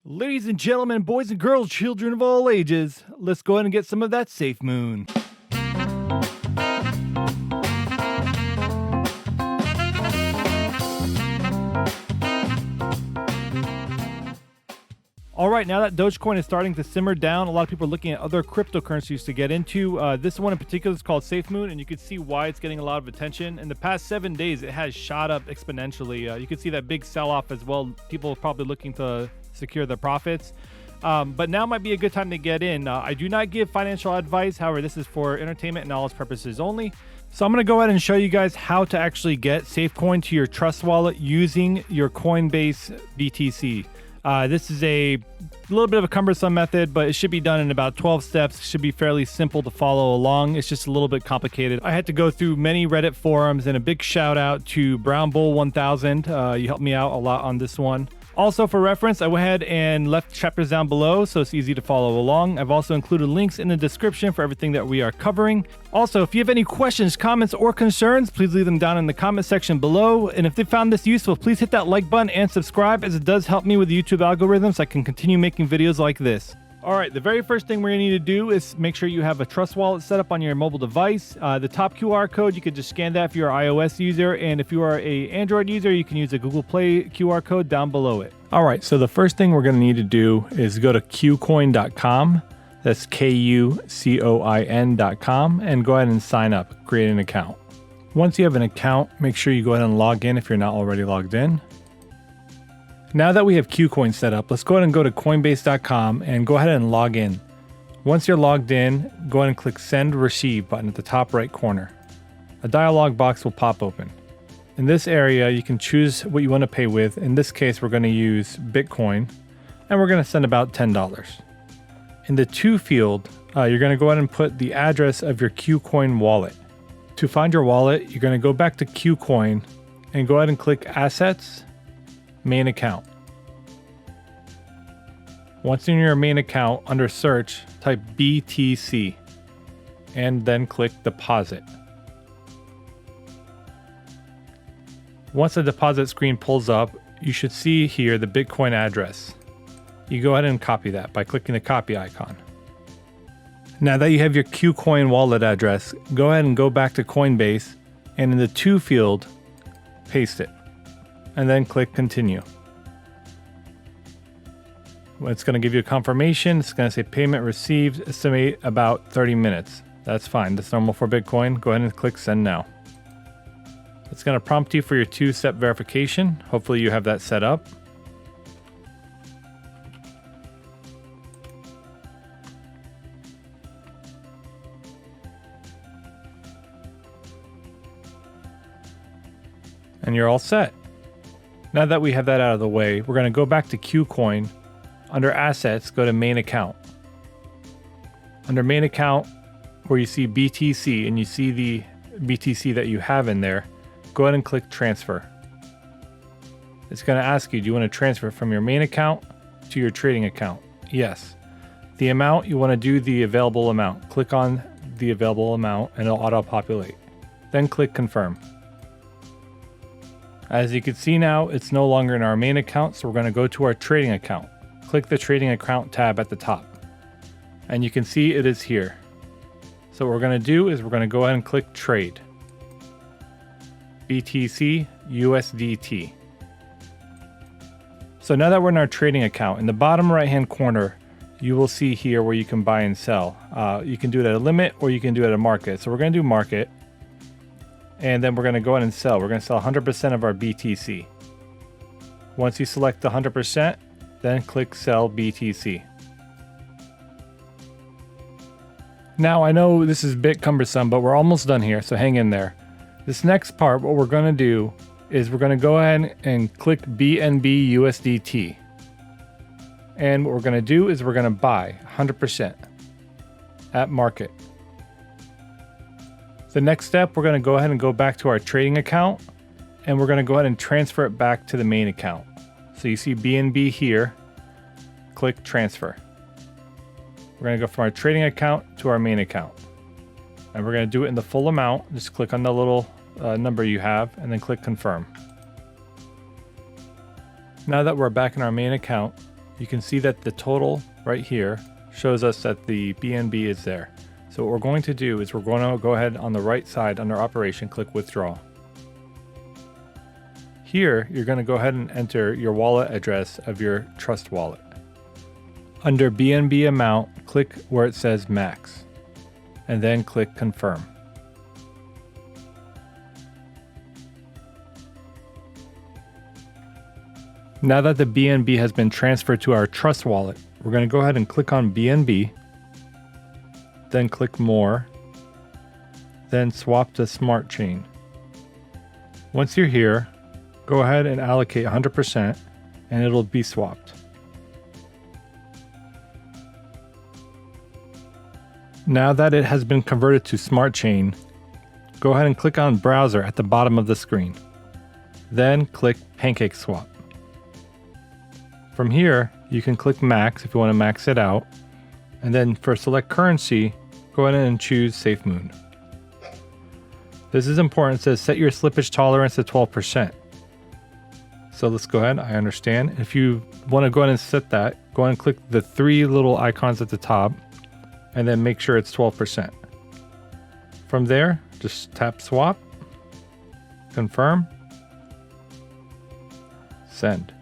Ladies and gentlemen, boys and girls, children of all ages, let's go ahead and get some of that Safemoon. All right, now that Dogecoin is starting to simmer down, a lot of people are looking at other cryptocurrencies to get into. This one in particular is called Safemoon, and you can see why it's getting a lot of attention. In the past 7 days, it has shot up exponentially. You can see that big sell-off as well. People are probably looking to secure their profits. But now might be a good time to get in. I do not give financial advice. However, this is for entertainment and knowledge purposes only. So I'm going to go ahead and show you guys how to actually get Safecoin to your trust wallet using your Coinbase BTC. This is a little bit of a cumbersome method, but it should be done in about 12 steps. It should be fairly simple to follow along. It's just a little bit complicated. I had to go through many Reddit forums, and a big shout out to Brown Bull 1000. You helped me out a lot on this one. Also, for reference, I went ahead and left chapters down below so it's easy to follow along. I've also included links in the description for everything that we are covering. Also, if you have any questions, comments, or concerns, please leave them down in the comment section below. And if they found this useful, please hit that like button and subscribe, as it does help me with the YouTube algorithm so I can continue making videos like this. All right, the very first thing we're gonna need to do is make sure you have a trust wallet set up on your mobile device. The top QR code, you could just scan that if you're an iOS user, and if you are an Android user, you can use a Google Play QR code down below it. All right, so the first thing we're gonna need to do is go to qcoin.com. That's KUCOIN.com, and go ahead and sign up, create an account. Once you have an account, make sure you go ahead and log in if you're not already logged in. Now that we have Qcoin set up, let's go ahead and go to coinbase.com and go ahead and log in. Once you're logged in, go ahead and click Send Receive button at the top right corner. A dialog box will pop open. In this area, you can choose what you want to pay with. In this case, we're going to use Bitcoin, and we're going to send about $10. In the To field, you're going to go ahead and put the address of your Qcoin wallet. To find your wallet, you're going to go back to Qcoin and go ahead and click Assets, Main Account. Once in your main account, under search, type BTC and then click deposit. Once the deposit screen pulls up, you should see here the Bitcoin address. You go ahead and copy that by clicking the copy icon. Now that you have your Qcoin wallet address, go ahead and go back to Coinbase, and in the To field, paste it, and then click Continue. It's going to give you a confirmation. It's going to say payment received, estimate about 30 minutes. That's fine. That's normal for Bitcoin. Go ahead and click Send Now. It's going to prompt you for your two-step verification. Hopefully you have that set up. And you're all set. Now that we have that out of the way, we're going to go back to Qcoin. Under Assets, go to Main Account. Under Main Account, where you see BTC and you see the BTC that you have in there, go ahead and click Transfer. It's going to ask you, do you want to transfer from your main account to your trading account? Yes. The amount, you want to do the available amount. Click on the available amount and it'll auto-populate. Then click Confirm. As you can see now, it's no longer in our main account, so we're going to go to our trading account. Click the trading account tab at the top. And you can see it is here. So what we're going to do is we're going to go ahead and click Trade. BTC USDT. So now that we're in our trading account, in the bottom right hand corner, you will see here where you can buy and sell. You can do it at a limit or you can do it at a market. So we're going to do market. And then we're going to go ahead and sell. We're going to sell 100% of our BTC. Once you select the 100%, then click Sell BTC. Now I know this is a bit cumbersome, but we're almost done here, so hang in there. This next part, what we're going to do is we're going to go ahead and click BNB USDT. And what we're going to do is we're going to buy 100% at market. The next step, we're going to go ahead and go back to our trading account, and we're going to go ahead and transfer it back to the main account. So you see BNB here, click Transfer. We're going to go from our trading account to our main account. And we're going to do it in the full amount. Just click on the little number you have and then click Confirm. Now that we're back in our main account, you can see that the total right here shows us that the BNB is there. So what we're going to do is we're going to go ahead on the right side under operation, click withdraw. Here, you're going to go ahead and enter your wallet address of your Trust wallet. Under BNB amount, click where it says max, and then click confirm. Now that the BNB has been transferred to our Trust wallet, we're going to go ahead and click on BNB, then click more, then swap to Smart Chain. Once you're here, go ahead and allocate 100% and it'll be swapped. Now that it has been converted to Smart Chain, go ahead and click on Browser at the bottom of the screen. Then click Pancake Swap. From here, you can click Max if you want to max it out. And then for select currency, go ahead and choose Safemoon. This is important. It says set your slippage tolerance to 12%. So let's go ahead. I understand. If you want to go ahead and set that, go ahead and click the 3 little icons at the top and then make sure it's 12%. From there, just tap swap, confirm, send.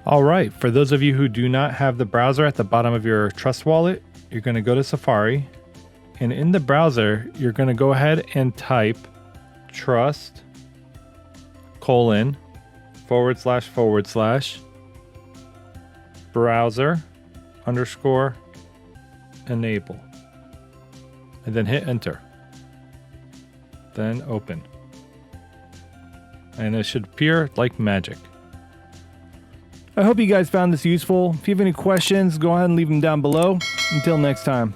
All right, for those of you who do not have the browser at the bottom of your Trust wallet, you're going to go to Safari, and in the browser, you're going to go ahead and type trust : // browser _ enable, and then hit enter. Then open. And it should appear like magic. I hope you guys found this useful. If you have any questions, go ahead and leave them down below. Until next time.